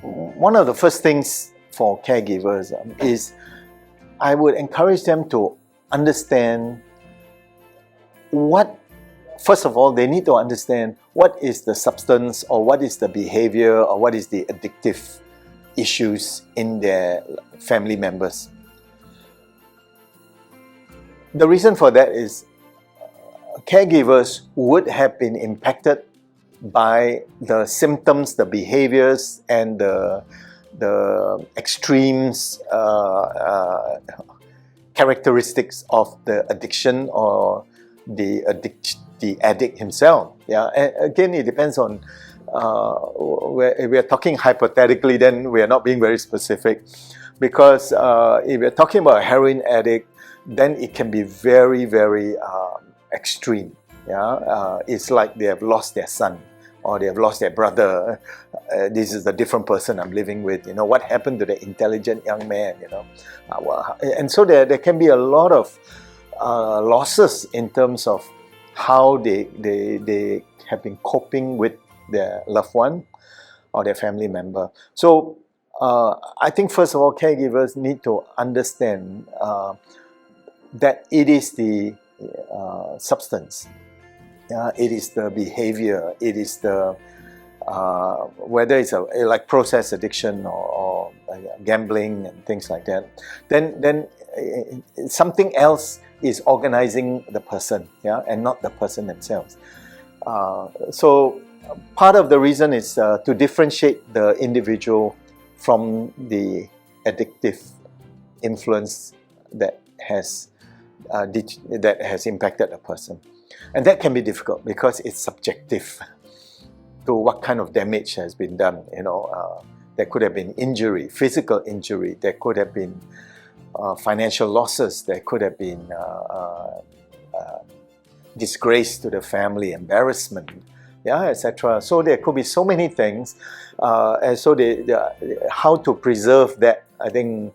one of the first things for caregivers is I would encourage them to understand first of all, they need to understand what is the substance or what is the behavior or what is the addictive issues in their family members. The reason for that is caregivers would have been impacted by the symptoms, the behaviors, and the extremes characteristics of the addiction or the addict himself. Yeah, and again, it depends on. If we are talking hypothetically, then we are not being very specific, because if we are talking about a heroin addict, then it can be very, very extreme. Yeah, it's like they have lost their son or they have lost their brother. This is a different person I'm living with. You know, what happened to the intelligent young man? You know, and so there can be a lot of losses in terms of how they have been coping with their loved one or their family member. So I think first of all, caregivers need to understand that it is the substance, it is the behavior, it is the whether it's like process addiction or gambling and things like that. Then something else is organizing the person, and not the person themselves. So part of the reason is to differentiate the individual from the addictive influence that has impacted a person, and that can be difficult because it's subjective to what kind of damage has been done. You know, there could have been injury, physical injury. There could have been financial losses. There could have been disgrace to the family, embarrassment, etc. So there could be so many things, and so how to preserve that, I think,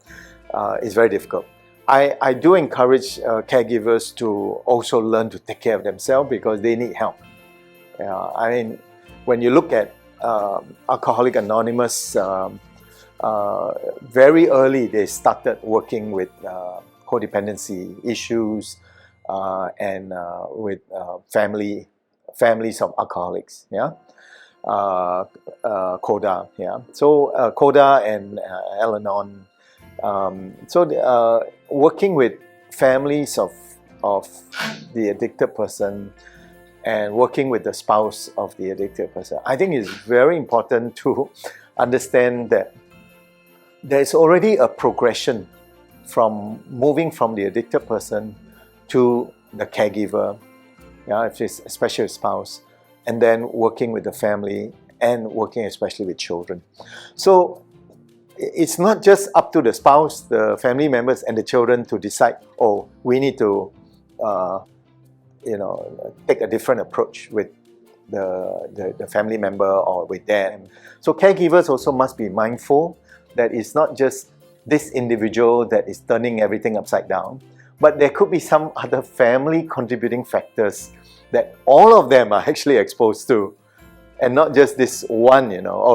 is very difficult. I do encourage caregivers to also learn to take care of themselves because they need help. I mean, when you look at Alcoholics Anonymous, very early they started working with codependency issues and with families of alcoholics. CODA. So CODA and Al-Anon. Working with families of the addicted person and working with the spouse of the addicted person, I think it's very important to understand that there's already a progression from moving from the addicted person to the caregiver, especially a spouse, and then working with the family and working especially with children. So it's not just up to the spouse, the family members, and the children to decide, oh, we need to take a different approach with the family member or with them. So caregivers also must be mindful that it's not just this individual that is turning everything upside down, but there could be some other family contributing factors that all of them are actually exposed to. And not just this one,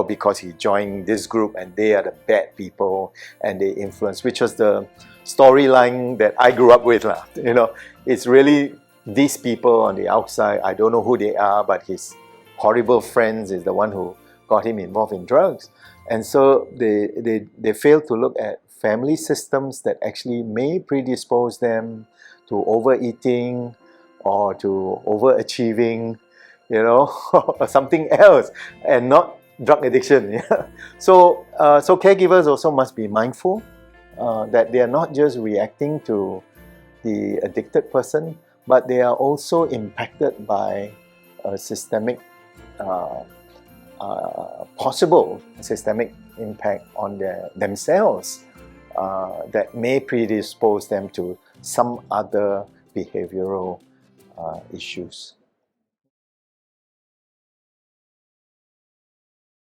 because he joined this group and they are the bad people and they influence, which was the storyline that I grew up with. It's really these people on the outside, I don't know who they are, but his horrible friends is the one who got him involved in drugs. And so they fail to look at family systems that actually may predispose them to overeating or to overachieving, or something else, and not drug addiction. So caregivers also must be mindful that they are not just reacting to the addicted person, but they are also impacted by a possible systemic impact on themselves that may predispose them to some other behavioral issues.